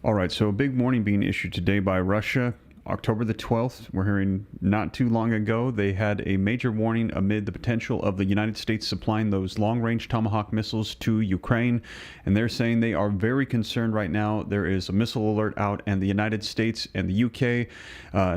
All right, so a big warning being issued today by Russia. October the 12th, we're hearing not too long ago, they had a major warning amid the potential of the United States supplying those long-range Tomahawk missiles to Ukraine. And they're saying they are very concerned right now. There is a missile alert out, and the United States and the UK,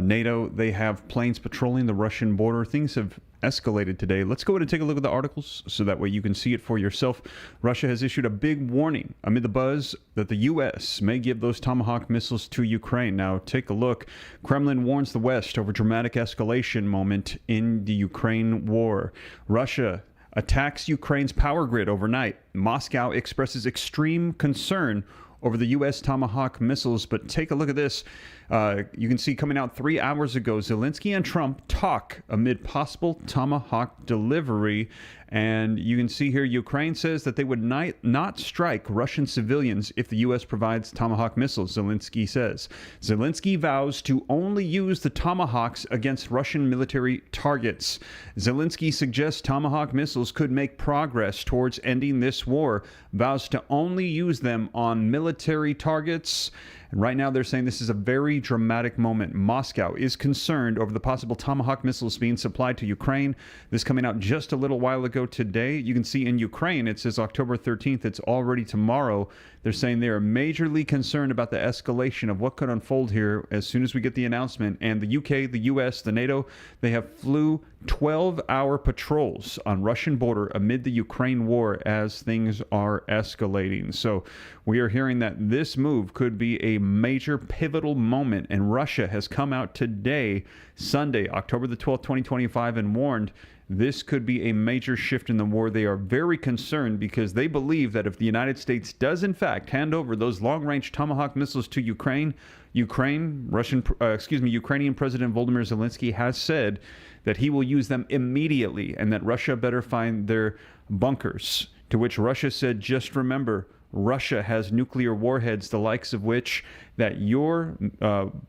NATO, they have planes patrolling the Russian border. Things have escalated today. Let's go ahead and take a look at the articles so that way you can see it for yourself. Russia has issued a big warning amid the buzz that the U.S. may give those Tomahawk missiles to Ukraine. Now, take a look. Kremlin warns the West over dramatic escalation moment in the Ukraine war. Russia attacks Ukraine's power grid overnight. Moscow expresses extreme concern over the U.S. Tomahawk missiles. But take a look at this. You can see coming out 3 hours ago, Zelensky and Trump talk amid possible Tomahawk delivery. And you can see here, Ukraine says that they would not strike Russian civilians if the U.S. provides Tomahawk missiles, Zelensky says. Zelensky vows to only use the Tomahawks against Russian military targets. Zelensky suggests Tomahawk missiles could make progress towards ending this war, vows to only use them on military targets. And right now, they're saying this is a very dramatic moment. Moscow is concerned over the possible Tomahawk missiles being supplied to Ukraine. This coming out just a little while ago today. You can see in Ukraine, it says October 13th. It's already tomorrow. They're saying they are majorly concerned about the escalation of what could unfold here as soon as we get the announcement. And the UK, the US, the NATO, they have flew 12-hour patrols on Russian border amid the Ukraine war as things are escalating. So we are hearing that this move could be a major pivotal moment, and Russia has come out today, Sunday, October the 12th, 2025, and warned this could be a major shift in the war. They are very concerned because they believe that if the United States does in fact hand over those long-range Tomahawk missiles to Ukrainian President Volodymyr Zelensky has said that he will use them immediately and that Russia better find their bunkers. To which Russia said, just remember, Russia has nuclear warheads, the likes of which that your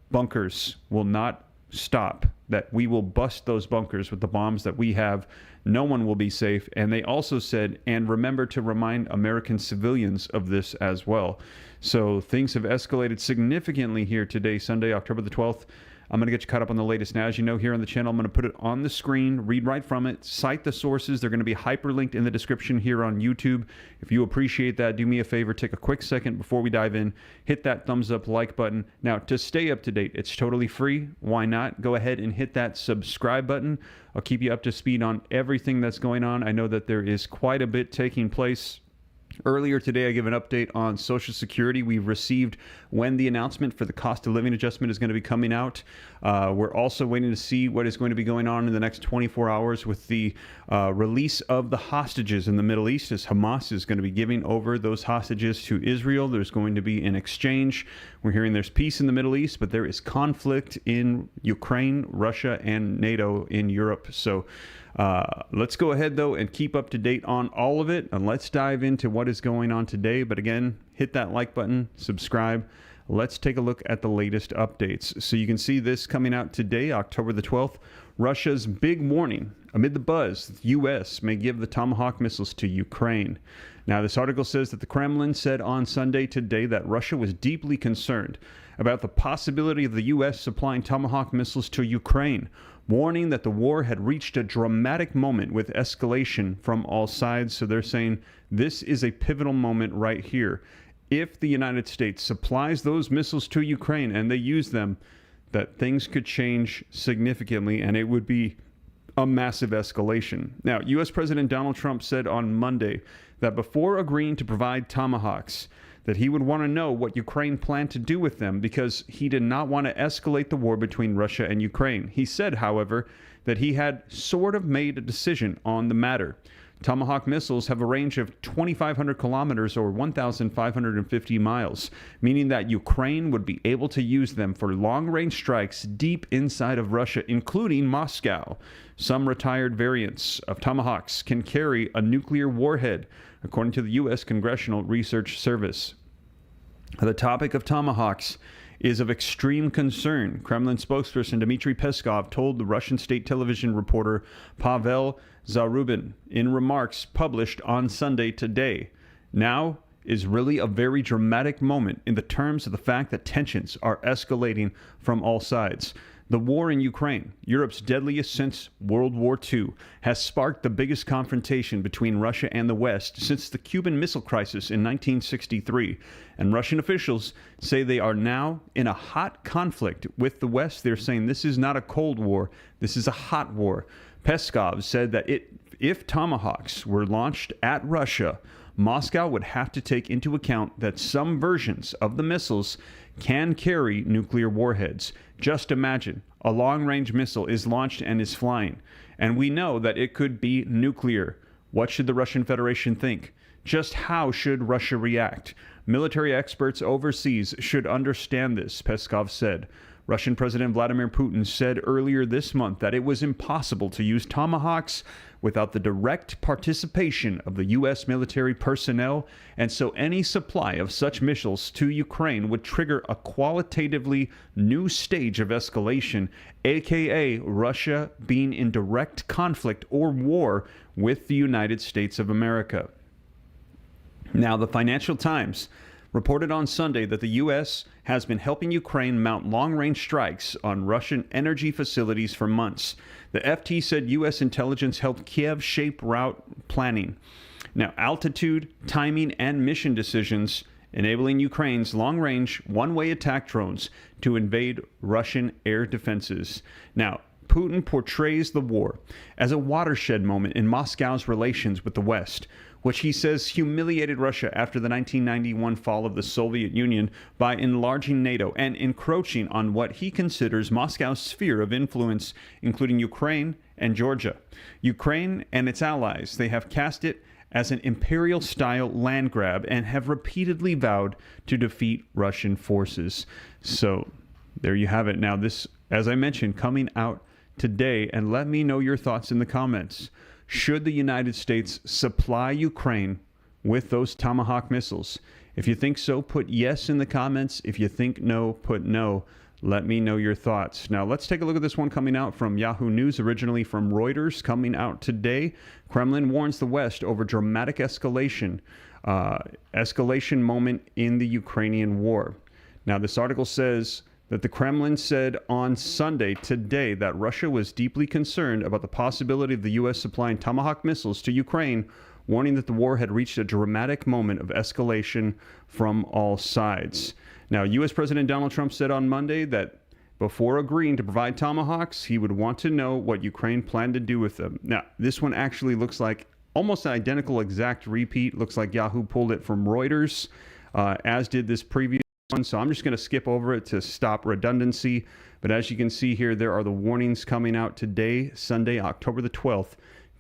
bunkers will not stop, that we will bust those bunkers with the bombs that we have. No one will be safe. And they also said, and remember to remind American civilians of this as well. So things have escalated significantly here today, Sunday, October the 12th. I'm going to get you caught up on the latest. Now, as you know, here on the channel, I'm going to put it on the screen, read right from it, cite the sources. They're going to be hyperlinked in the description here on YouTube. If you appreciate that, do me a favor, take a quick second before we dive in, hit that thumbs up, like button. Now, to stay up to date, it's totally free. Why not? Go ahead and hit that subscribe button. I'll keep you up to speed on everything that's going on. I know that there is quite a bit taking place. Earlier today, I gave an update on Social Security. We've received when the announcement for the cost of living adjustment is going to be coming out. We're also waiting to see what is going to be going on in the next 24 hours with the release of the hostages in the Middle East, as Hamas is going to be giving over those hostages to Israel. There's going to be an exchange. We're hearing there's peace in the Middle East, but there is conflict in Ukraine, Russia, and NATO in Europe. So let's go ahead, though, and keep up to date on all of it. And let's dive into what is going on today. But again, hit that like button, subscribe. Let's take a look at the latest updates. So you can see this coming out today, October the 12th. Russia's big warning amid the buzz, the U.S. may give the Tomahawk missiles to Ukraine. Now, this article says that the Kremlin said on Sunday today that Russia was deeply concerned about the possibility of the U.S. supplying Tomahawk missiles to Ukraine, warning that the war had reached a dramatic moment with escalation from all sides. So they're saying this is a pivotal moment right here. If the United States supplies those missiles to Ukraine and they use them, that things could change significantly, and it would be a massive escalation. Now, U.S. President Donald Trump said on Monday that before agreeing to provide Tomahawks, that he would want to know what Ukraine planned to do with them because he did not want to escalate the war between Russia and Ukraine. He said, however, that he had sort of made a decision on the matter. Tomahawk missiles have a range of 2,500 kilometers or 1,550 miles, meaning that Ukraine would be able to use them for long-range strikes deep inside of Russia, including Moscow. Some retired variants of Tomahawks can carry a nuclear warhead, according to the U.S. Congressional Research Service. The topic of Tomahawks is of extreme concern, Kremlin spokesperson Dmitry Peskov told the Russian state television reporter Pavel Zarubin in remarks published on Sunday today. Now, is really a very dramatic moment in the terms of the fact that tensions are escalating from all sides. The war in Ukraine, Europe's deadliest since World War II, has sparked the biggest confrontation between Russia and the West since the Cuban Missile Crisis in 1963. And Russian officials say they are now in a hot conflict with the West. They're saying this is not a Cold War, this is a hot war. Peskov said that if Tomahawks were launched at Russia, Moscow would have to take into account that some versions of the missiles can carry nuclear warheads. Just imagine, a long-range missile is launched and is flying, and we know that it could be nuclear. What should the Russian Federation think? Just how should Russia react? Military experts overseas should understand this, Peskov said. Russian President Vladimir Putin said earlier this month that it was impossible to use Tomahawks without the direct participation of the U.S. military personnel, and so any supply of such missiles to Ukraine would trigger a qualitatively new stage of escalation, aka Russia being in direct conflict or war with the United States of America. Now, the Financial Times reported on Sunday that the U.S. has been helping Ukraine mount long-range strikes on Russian energy facilities for months. The FT said U.S. intelligence helped Kiev shape route planning. Now, altitude, timing, and mission decisions enabling Ukraine's long-range, one-way attack drones to invade Russian air defenses. Now, Putin portrays the war as a watershed moment in Moscow's relations with the West, which he says humiliated Russia after the 1991 fall of the Soviet Union by enlarging NATO and encroaching on what he considers Moscow's sphere of influence, including Ukraine and Georgia. Ukraine and its allies, they have cast it as an imperial-style land grab and have repeatedly vowed to defeat Russian forces. So there you have it. Now this, as I mentioned, coming out today, and let me know your thoughts in the comments. Should the United States supply Ukraine with those Tomahawk missiles? If you think so, put yes in the comments. If you think no, put no. Let me know your thoughts. Now, let's take a look at this one coming out from Yahoo News, originally from Reuters, coming out today. Kremlin warns the West over dramatic escalation moment in the Ukrainian war. Now, this article says that the Kremlin said on Sunday, today, that Russia was deeply concerned about the possibility of the U.S. supplying Tomahawk missiles to Ukraine, warning that the war had reached a dramatic moment of escalation from all sides. Now, U.S. President Donald Trump said on Monday that before agreeing to provide Tomahawks, he would want to know what Ukraine planned to do with them. Now, this one actually looks like almost an identical exact repeat. Looks like Yahoo pulled it from Reuters, as did this previous one. So I'm just going to skip over it to stop redundancy. But as you can see here, there are the warnings coming out today, Sunday, October the 12th,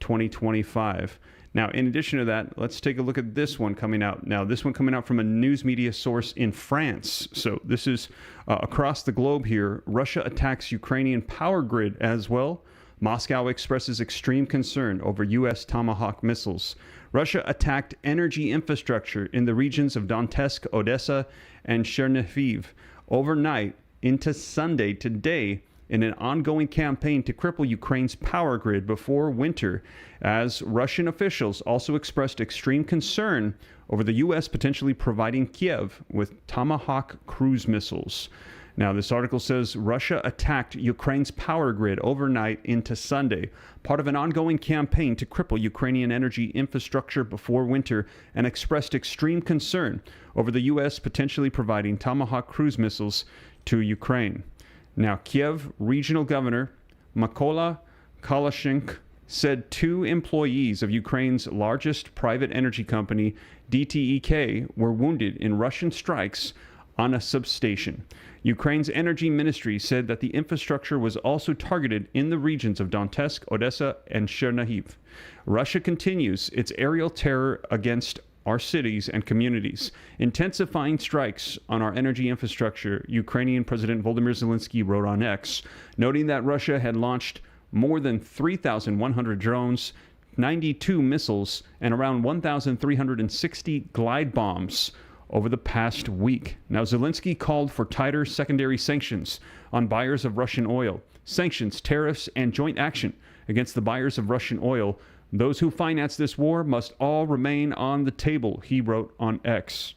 2025. Now, in addition to that, let's take a look at this one coming out. Now, this one coming out from a news media source in France. So this is across the globe here. Russia attacks Ukrainian power grid as well. Moscow expresses extreme concern over U.S. Tomahawk missiles. Russia attacked energy infrastructure in the regions of Donetsk, Odessa, and Chernihiv overnight into Sunday today in an ongoing campaign to cripple Ukraine's power grid before winter, as Russian officials also expressed extreme concern over the U.S. potentially providing Kiev with Tomahawk cruise missiles. Now, this article says Russia attacked Ukraine's power grid overnight into Sunday, part of an ongoing campaign to cripple Ukrainian energy infrastructure before winter, and expressed extreme concern over the U.S. potentially providing Tomahawk cruise missiles to Ukraine. Now, Kiev Regional Governor Mykola Kalashnik said 2 employees of Ukraine's largest private energy company, DTEK, were wounded in Russian strikes on a substation. Ukraine's energy ministry said that the infrastructure was also targeted in the regions of Donetsk, Odessa, and Chernihiv. Russia continues its aerial terror against our cities and communities, intensifying strikes on our energy infrastructure, Ukrainian President Volodymyr Zelensky wrote on X, noting that Russia had launched more than 3,100 drones, 92 missiles, and around 1,360 glide bombs over the past week. Now, Zelensky called for tighter secondary sanctions on buyers of Russian oil. Sanctions, tariffs, and joint action against the buyers of Russian oil Those who finance this war must all remain on the table, he wrote on X.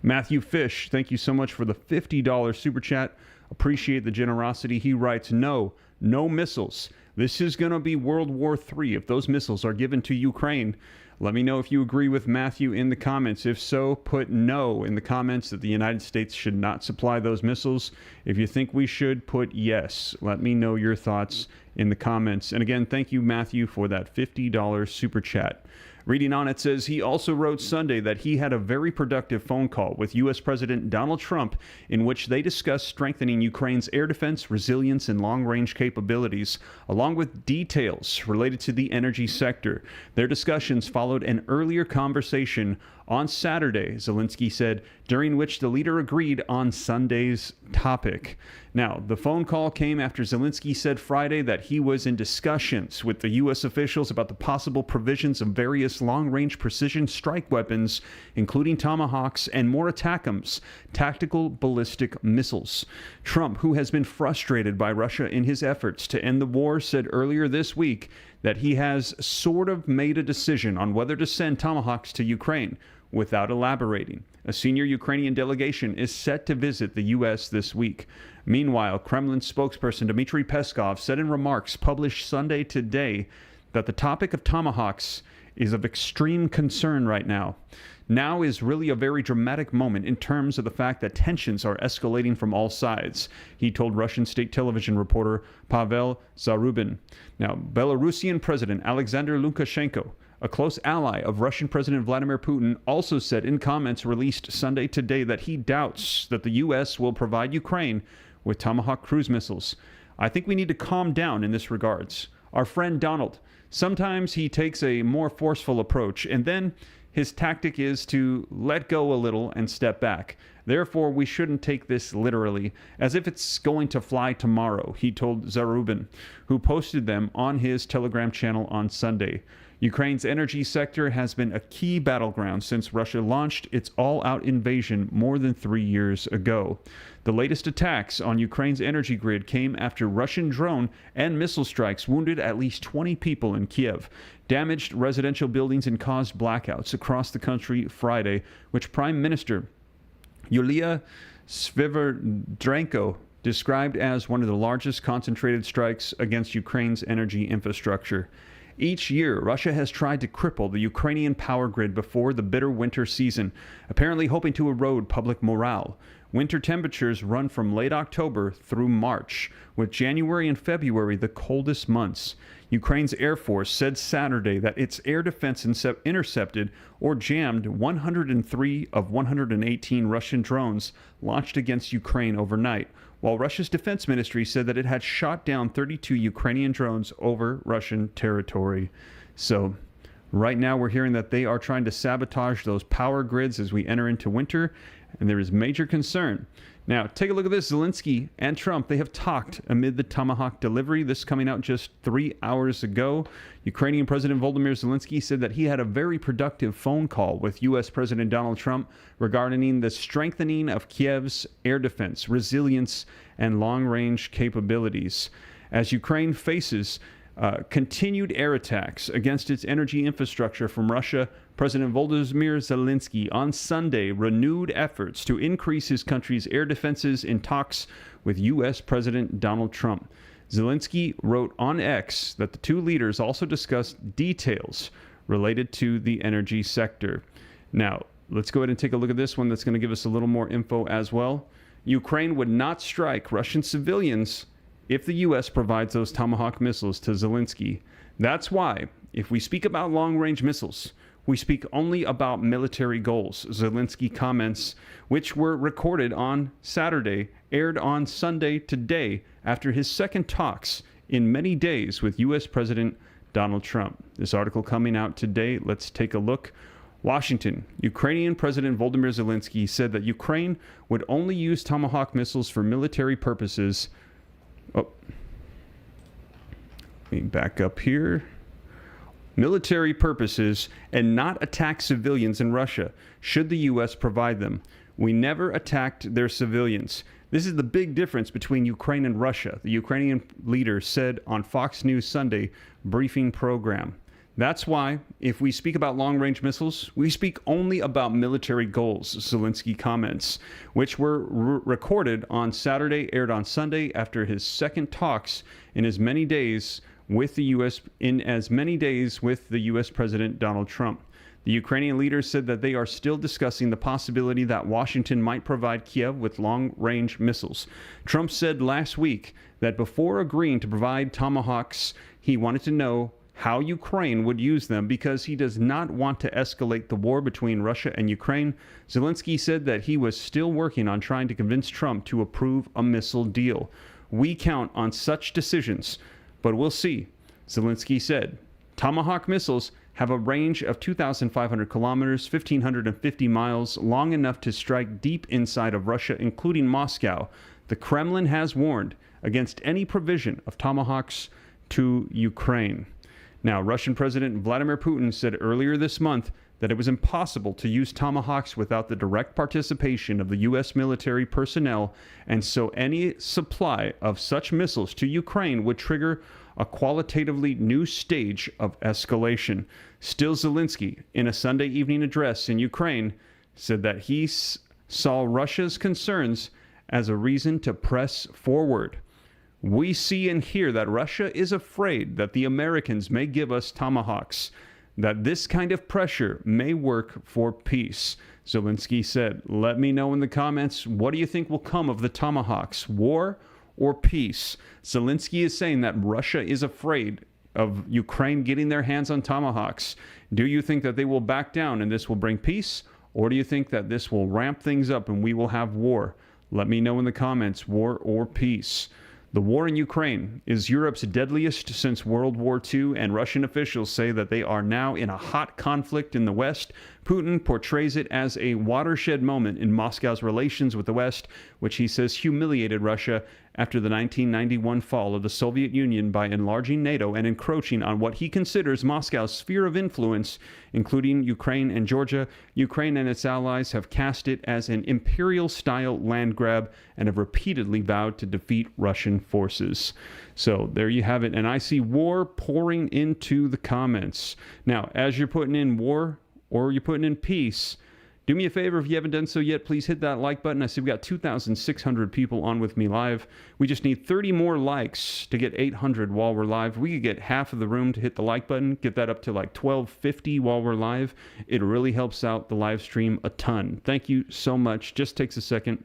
Matthew Fish, thank you so much for the $50 super chat. Appreciate the generosity. He writes, no missiles. This is going to be World War III if those missiles are given to Ukraine. Let me know if you agree with Matthew in the comments. If so, put no in the comments that the United States should not supply those missiles. If you think we should, put yes. Let me know your thoughts in the comments. And again, thank you, Matthew, for that $50 super chat. Reading on, it says he also wrote Sunday that he had a very productive phone call with U.S. President Donald Trump in which they discussed strengthening Ukraine's air defense, resilience, and long-range capabilities, along with details related to the energy sector. Their discussions followed an earlier conversation on Saturday, Zelensky said, during which the leader agreed on Sunday's topic. Now, the phone call came after Zelensky said Friday that he was in discussions with the U.S. officials about the possible provisions of various long-range precision strike weapons, including Tomahawks and more ATACMS, tactical ballistic missiles. Trump, who has been frustrated by Russia in his efforts to end the war, said earlier this week that he has sort of made a decision on whether to send Tomahawks to Ukraine, without elaborating. A senior Ukrainian delegation is set to visit the U.S. this week. Meanwhile, Kremlin spokesperson Dmitry Peskov said in remarks published Sunday today that the topic of Tomahawks is of extreme concern right now. Now is really a very dramatic moment in terms of the fact that tensions are escalating from all sides, he told Russian state television reporter Pavel Zarubin. Now, Belarusian President Alexander Lukashenko, a close ally of Russian President Vladimir Putin, also said in comments released Sunday today that he doubts that the U.S. will provide Ukraine with Tomahawk cruise missiles. I think we need to calm down in this regards. Our friend Donald, sometimes he takes a more forceful approach, and then his tactic is to let go a little and step back. Therefore, we shouldn't take this literally, as if it's going to fly tomorrow, he told Zarubin, who posted them on his Telegram channel on Sunday. Ukraine's energy sector has been a key battleground since Russia launched its all-out invasion more than 3 years ago. The latest attacks on Ukraine's energy grid came after Russian drone and missile strikes wounded at least 20 people in Kiev, damaged residential buildings, and caused blackouts across the country Friday, which Prime Minister Yulia Sverdlenko described as one of the largest concentrated strikes against Ukraine's energy infrastructure. Each year, Russia has tried to cripple the Ukrainian power grid before the bitter winter season, apparently hoping to erode public morale. Winter temperatures run from late October through March, with January and February the coldest months. Ukraine's Air Force said Saturday that its air defense intercepted or jammed 103 of 118 Russian drones launched against Ukraine overnight, while Russia's defense ministry said that it had shot down 32 Ukrainian drones over Russian territory. So right now we're hearing that they are trying to sabotage those power grids as we enter into winter, and there is major concern. Now, take a look at this. Zelensky and Trump, they have talked amid the Tomahawk delivery. This coming out just 3 hours ago. Ukrainian President Volodymyr Zelensky said that he had a very productive phone call with U.S. President Donald Trump regarding the strengthening of Kiev's air defense, resilience, and long-range capabilities. As Ukraine faces continued air attacks against its energy infrastructure from Russia, President Volodymyr Zelensky on Sunday renewed efforts to increase his country's air defenses in talks with U.S. President Donald Trump. Zelensky wrote on X that the two leaders also discussed details related to the energy sector. Now, let's go ahead and take a look at this one that's going to give us a little more info as well. Ukraine would not strike Russian civilians if the U.S. provides those Tomahawk missiles to Zelensky. That's why, if we speak about long-range missiles, we speak only about military goals, Zelensky comments, which were recorded on Saturday, aired on Sunday today, after his second talks in many days with U.S. President Donald Trump. This article coming out today, let's take a look. Washington. Ukrainian President Volodymyr Zelensky said that Ukraine would only use Tomahawk missiles for military purposes. Let me back up here. Military purposes and not attack civilians in Russia, should the U.S. provide them. We never attacked their civilians. This is the big difference between Ukraine and Russia, the Ukrainian leader said on Fox News Sunday briefing program. That's why, if we speak about long-range missiles, we speak only about military goals, Zelensky comments, which were recorded on Saturday, aired on Sunday after his second talks in as many days with the U.S. President Donald Trump. The Ukrainian leader said that they are still discussing the possibility that Washington might provide Kiev with long-range missiles. Trump said last week that before agreeing to provide Tomahawks, he wanted to know how Ukraine would use them because he does not want to escalate the war between Russia and Ukraine. Zelensky said that he was still working on trying to convince Trump to approve a missile deal. We count on such decisions, but we'll see, Zelensky said. Tomahawk missiles have a range of 2,500 kilometers, 1,550 miles, long enough to strike deep inside of Russia, including Moscow. The Kremlin has warned against any provision of Tomahawks to Ukraine. Now, Russian President Vladimir Putin said earlier this month that it was impossible to use Tomahawks without the direct participation of the U.S. military personnel, and so any supply of such missiles to Ukraine would trigger a qualitatively new stage of escalation. Still, Zelensky, in a Sunday evening address in Ukraine, said that he saw Russia's concerns as a reason to press forward. We see and hear that Russia is afraid that the Americans may give us Tomahawks, that this kind of pressure may work for peace. Zelensky said, let me know in the comments, what do you think will come of the Tomahawks, war or peace? Zelensky is saying that Russia is afraid of Ukraine getting their hands on Tomahawks. Do you think that they will back down and this will bring peace? Or do you think that this will ramp things up and we will have war? Let me know in the comments, war or peace. The war in Ukraine is Europe's deadliest since World War II, and Russian officials say that they are now in a hot conflict in the West. Putin portrays it as a watershed moment in Moscow's relations with the West, which he says humiliated Russia after the 1991 fall of the Soviet Union by enlarging NATO and encroaching on what he considers Moscow's sphere of influence, including Ukraine and Georgia. Ukraine and its allies have cast it as an imperial-style land grab and have repeatedly vowed to defeat Russian forces. So there you have it. And I see war pouring into the comments. Now, as you're putting in war or you're putting in peace, do me a favor, if you haven't done so yet, please hit that like button. I see we got 2,600 people on with me live. We just need 30 more likes to get 800 while we're live. We could get half of the room to hit the like button, get that up to like 1,250 while we're live. It really helps out the live stream a ton. Thank you so much. Just takes a second.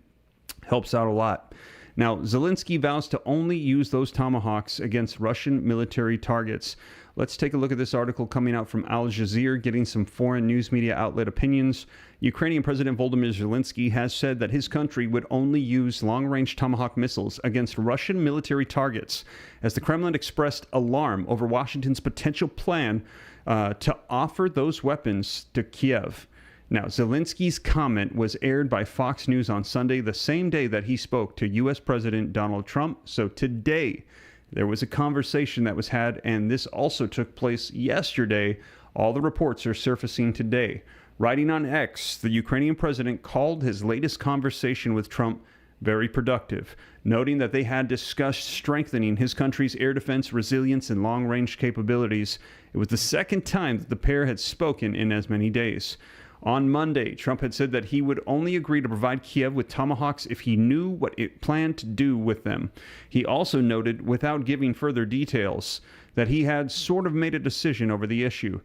Helps out a lot. Now, Zelensky vows to only use those Tomahawks against Russian military targets. Let's take a look at this article coming out from Al Jazeera, getting some foreign news media outlet opinions. Ukrainian President Volodymyr Zelensky has said that his country would only use long-range Tomahawk missiles against Russian military targets, as the Kremlin expressed alarm over Washington's potential plan to offer those weapons to Kiev. Now, Zelensky's comment was aired by Fox News on Sunday, the same day that he spoke to U.S. President Donald Trump. So today, there was a conversation that was had, and this also took place yesterday. All the reports are surfacing today. Writing on X, the Ukrainian president called his latest conversation with Trump very productive, noting that they had discussed strengthening his country's air defense, resilience, and long-range capabilities. It was the second time that the pair had spoken in as many days. On Monday, Trump had said that he would only agree to provide Kiev with Tomahawks if he knew what it planned to do with them. He also noted, without giving further details, that he had sort of made a decision over the issue.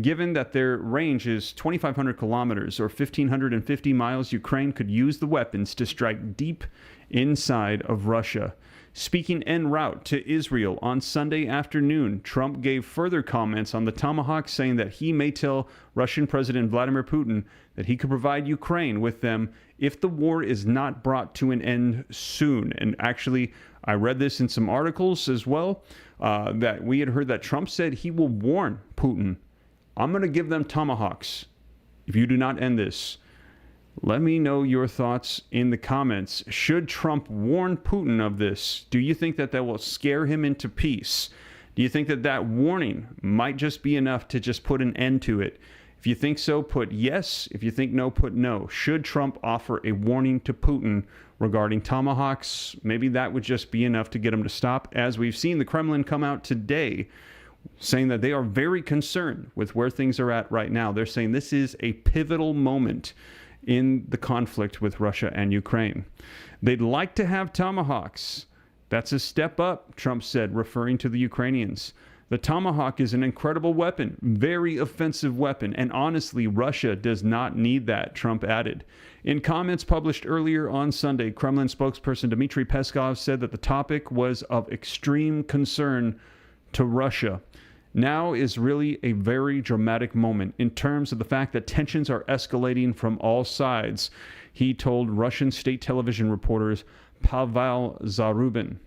Given that their range is 2,500 kilometers or 1,550 miles, Ukraine could use the weapons to strike deep inside of Russia. Speaking en route to Israel on Sunday afternoon, Trump gave further comments on the Tomahawk, saying that he may tell Russian President Vladimir Putin that he could provide Ukraine with them if the war is not brought to an end soon. And actually, I read this in some articles as well, that we had heard that Trump said he will warn Putin, I'm going to give them Tomahawks if you do not end this. Let me know your thoughts in the comments. Should Trump warn Putin of this? Do you think that that will scare him into peace? Do you think that that warning might just be enough to just put an end to it? If you think so, put yes. If you think no, put no. Should Trump offer a warning to Putin regarding Tomahawks? Maybe that would just be enough to get him to stop. As we've seen the Kremlin come out today saying that they are very concerned with where things are at right now. They're saying this is a pivotal moment in the conflict with Russia and Ukraine. They'd like to have Tomahawks. That's a step up, Trump said, referring to the Ukrainians. The Tomahawk is an incredible weapon, very offensive weapon, and honestly, Russia does not need that, Trump added. In comments published earlier on Sunday, Kremlin spokesperson Dmitry Peskov said that the topic was of extreme concern to Russia. Now is really a very dramatic moment in terms of the fact that tensions are escalating from all sides, he told Russian state television reporters Pavel Zarubin.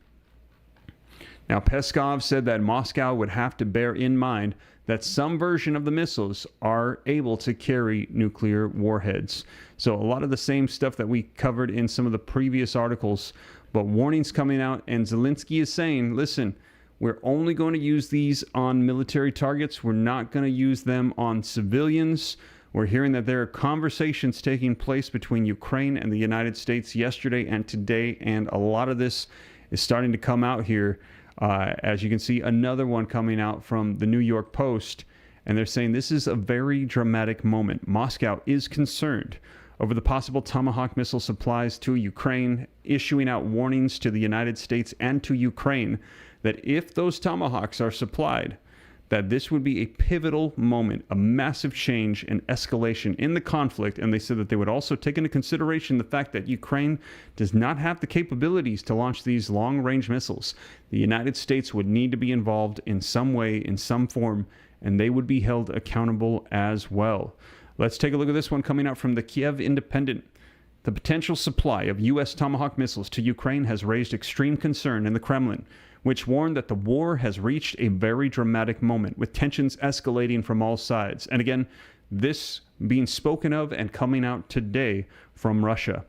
Now, Peskov said that Moscow would have to bear in mind that some version of the missiles are able to carry nuclear warheads. So a lot of the same stuff that we covered in some of the previous articles, but warnings coming out, and Zelensky is saying, listen, we're only going to use these on military targets. We're not going to use them on civilians. We're hearing that there are conversations taking place between Ukraine and the United States yesterday and today, and a lot of this is starting to come out here. As you can see, another one coming out from the New York Post, and they're saying this is a very dramatic moment. Moscow is concerned over the possible Tomahawk missile supplies to Ukraine, issuing out warnings to the United States and to Ukraine that if those Tomahawks are supplied, that this would be a pivotal moment, a massive change and escalation in the conflict. And they said that they would also take into consideration the fact that Ukraine does not have the capabilities to launch these long-range missiles. The United States would need to be involved in some way, in some form, and they would be held accountable as well. Let's take a look at this one coming out from the Kiev Independent. The potential supply of U.S. Tomahawk missiles to Ukraine has raised extreme concern in the Kremlin, which warned that the war has reached a very dramatic moment, with tensions escalating from all sides. And again, this being spoken of and coming out today from Russia.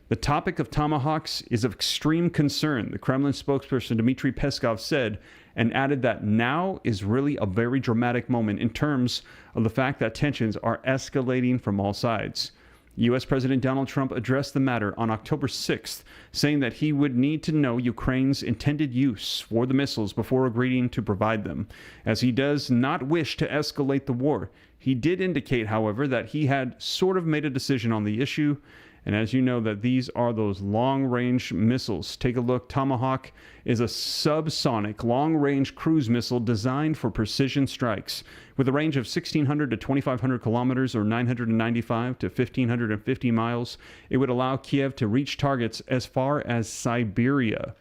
The topic of Tomahawks is of extreme concern, the Kremlin spokesperson Dmitry Peskov said, and added that now is really a very dramatic moment in terms of the fact that tensions are escalating from all sides. U.S. President Donald Trump addressed the matter on October 6th, saying that he would need to know Ukraine's intended use for the missiles before agreeing to provide them, as he does not wish to escalate the war. He did indicate, however, that he had sort of made a decision on the issue, and as you know, that these are those long-range missiles. Take a look. Tomahawk is a subsonic long-range cruise missile designed for precision strikes. With a range of 1,600 to 2,500 kilometers or 995 to 1,550 miles, it would allow Kiev to reach targets as far as Siberia.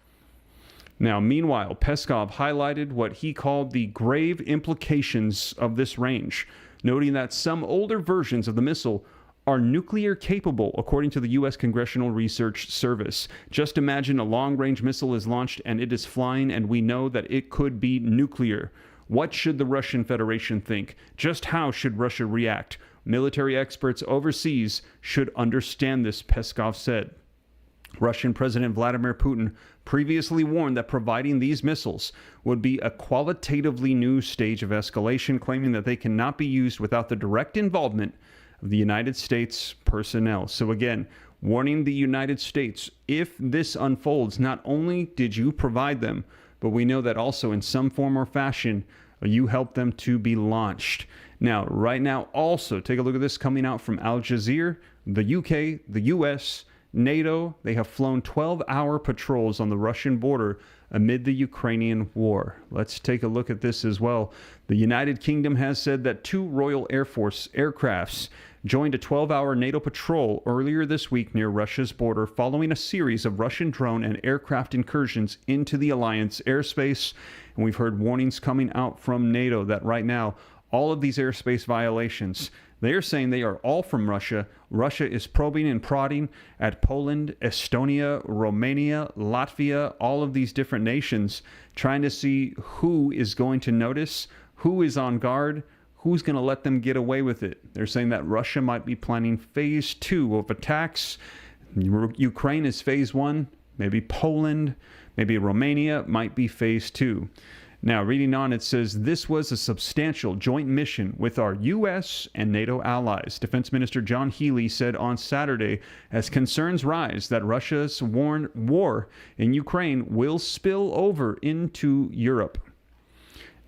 Now, meanwhile, Peskov highlighted what he called the grave implications of this range, noting that some older versions of the missile are nuclear capable, according to the U.S. Congressional Research Service. Just imagine a long-range missile is launched and it is flying, and we know that it could be nuclear. What should the Russian Federation think? Just how should Russia react? Military experts overseas should understand this, Peskov said. Russian President Vladimir Putin previously warned that providing these missiles would be a qualitatively new stage of escalation, claiming that they cannot be used without the direct involvement of the United States personnel. So again, warning the United States, if this unfolds, not only did you provide them, but we know that also in some form or fashion, you helped them to be launched. Now, right now, also, take a look at this coming out from Al Jazeera, the UK, the US, NATO. They have flown 12-hour patrols on the Russian border amid the Ukrainian war. Let's take a look at this as well. The United Kingdom has said that 2 Royal Air Force aircrafts joined a 12-hour NATO patrol earlier this week near Russia's border following a series of Russian drone and aircraft incursions into the alliance airspace. And we've heard warnings coming out from NATO that right now, all of these airspace violations, they are saying they are all from Russia. Russia is probing and prodding at Poland, Estonia, Romania, Latvia, all of these different nations, trying to see who is going to notice, who is on guard, who's going to let them get away with it. They're saying that Russia might be planning phase 2 of attacks. Ukraine is phase 1, maybe Poland, maybe Romania might be phase 2. Now, reading on, it says, this was a substantial joint mission with our U.S. and NATO allies, Defense Minister John Healey said on Saturday, as concerns rise that Russia's war in Ukraine will spill over into Europe.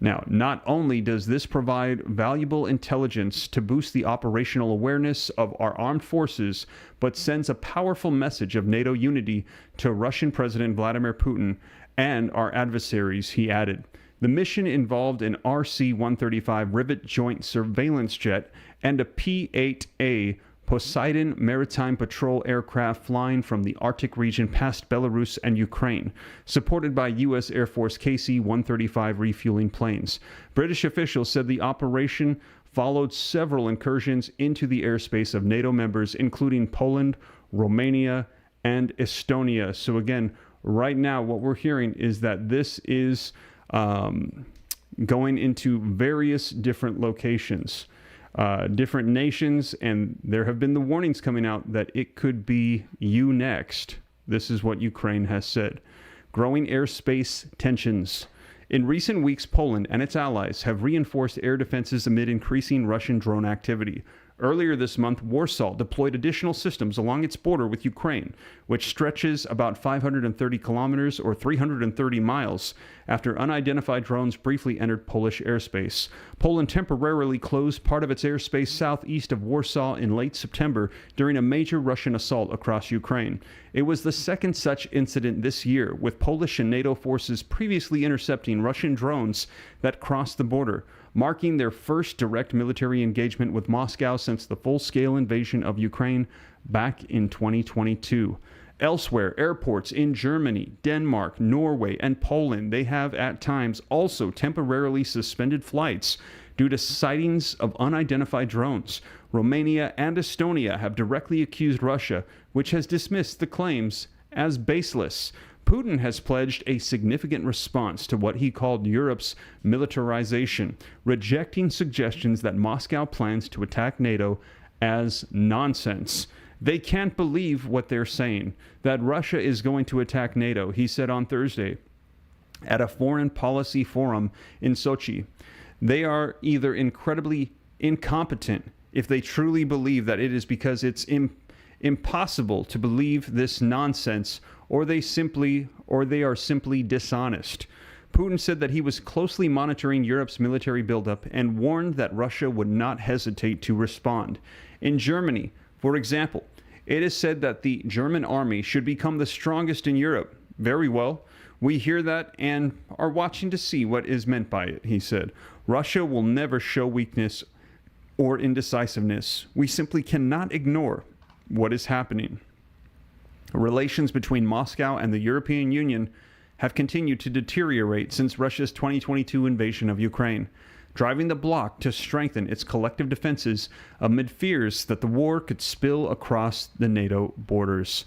Now, not only does this provide valuable intelligence to boost the operational awareness of our armed forces, but sends a powerful message of NATO unity to Russian President Vladimir Putin and our adversaries, he added. The mission involved an RC-135 Rivet Joint Surveillance Jet and a P-8A Poseidon maritime patrol aircraft flying from the Arctic region past Belarus and Ukraine, supported by U.S. Air Force KC-135 refueling planes. British officials said the operation followed several incursions into the airspace of NATO members, including Poland, Romania, and Estonia. So again, right now what we're hearing is that this is going into various different locations. Different nations, and there have been the warnings coming out that it could be you next. This is what Ukraine has said. Growing airspace tensions. In recent weeks, Poland and its allies have reinforced air defenses amid increasing Russian drone activity. Earlier this month, Warsaw deployed additional systems along its border with Ukraine, which stretches about 530 kilometers or 330 miles after unidentified drones briefly entered Polish airspace. Poland temporarily closed part of its airspace southeast of Warsaw in late September during a major Russian assault across Ukraine. It was the second such incident this year, with Polish and NATO forces previously intercepting Russian drones that crossed the border, marking their first direct military engagement with Moscow since the full-scale invasion of Ukraine back in 2022. Elsewhere, airports in Germany, Denmark, Norway, and Poland, they have at times also temporarily suspended flights due to sightings of unidentified drones. Romania and Estonia have directly accused Russia, which has dismissed the claims as baseless. Putin has pledged a significant response to what he called Europe's militarization, rejecting suggestions that Moscow plans to attack NATO as nonsense. They can't believe what they're saying, that Russia is going to attack NATO, he said on Thursday at a foreign policy forum in Sochi. They are either incredibly incompetent if they truly believe that it is because it's impossible to believe this nonsense, or they are simply dishonest. Putin said that he was closely monitoring Europe's military buildup and warned that Russia would not hesitate to respond. In Germany, for example, it is said that the German army should become the strongest in Europe. Very well. We hear that and are watching to see what is meant by it, he said. Russia will never show weakness or indecisiveness. We simply cannot ignore what is happening. Relations between Moscow and the European Union have continued to deteriorate since Russia's 2022 invasion of Ukraine, driving the bloc to strengthen its collective defenses amid fears that the war could spill across the NATO borders.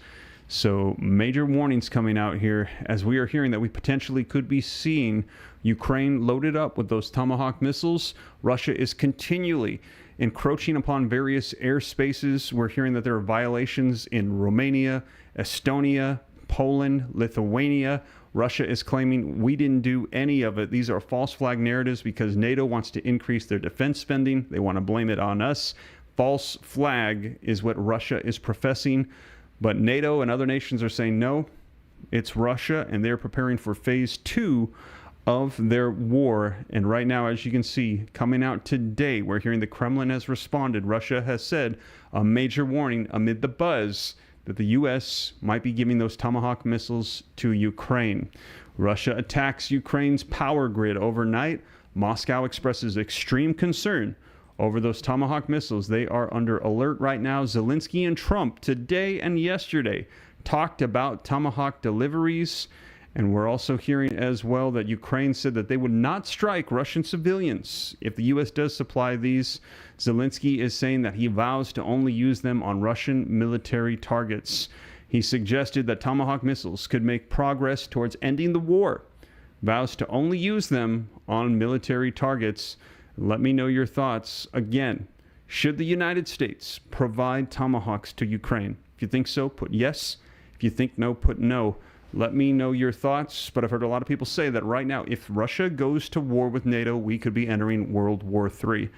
So major warnings coming out here as we are hearing that we potentially could be seeing Ukraine loaded up with those Tomahawk missiles. Russia is continually encroaching upon various airspaces. We're hearing that there are violations in Romania, Estonia, Poland, Lithuania. Russia is claiming we didn't do any of it. These are false flag narratives because NATO wants to increase their defense spending. They want to blame it on us. False flag is what Russia is professing. But NATO and other nations are saying, no, it's Russia, and they're preparing for phase 2 of their war. And right now, as you can see, coming out today, we're hearing the Kremlin has responded. Russia has said a major warning amid the buzz that the U.S. might be giving those Tomahawk missiles to Ukraine. Russia attacks Ukraine's power grid overnight. Moscow expresses extreme concern over those Tomahawk missiles. They are under alert right now. Zelensky and Trump today and yesterday talked about Tomahawk deliveries. And we're also hearing as well that Ukraine said that they would not strike Russian civilians if the U.S. does supply these. Zelensky is saying that he vows to only use them on Russian military targets. He suggested that Tomahawk missiles could make progress towards ending the war. Vows to only use them on military targets. Let me know your thoughts. Again, should the United States provide Tomahawks to Ukraine? If you think so, put yes. If you think no, put no. Let me know your thoughts, but I've heard a lot of people say that right now, if Russia goes to war with NATO, we could be entering World War III.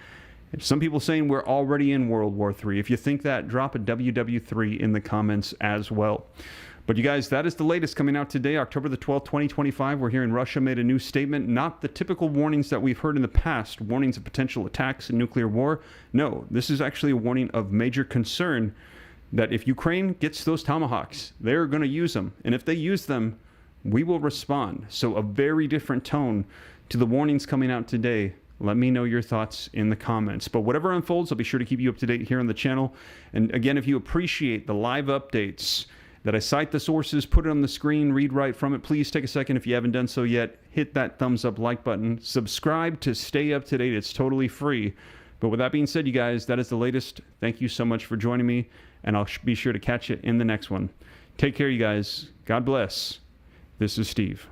Some people saying we're already in World War III. If you think that, drop a WW3 in the comments as well. But you guys, that is the latest coming out today, October the 12th, 2025. We're hearing Russia made a new statement, not the typical warnings that we've heard in the past, warnings of potential attacks and nuclear war. No, this is actually a warning of major concern that if Ukraine gets those Tomahawks, they're going to use them. And if they use them, we will respond. So a very different tone to the warnings coming out today. Let me know your thoughts in the comments. But whatever unfolds, I'll be sure to keep you up to date here on the channel. And again, if you appreciate the live updates, that I cite the sources, put it on the screen, read right from it, please take a second if you haven't done so yet. Hit that thumbs up like button. Subscribe to stay up to date. It's totally free. But with that being said, you guys, that is the latest. Thank you so much for joining me, and I'll be sure to catch you in the next one. Take care, you guys. God bless. This is Steve.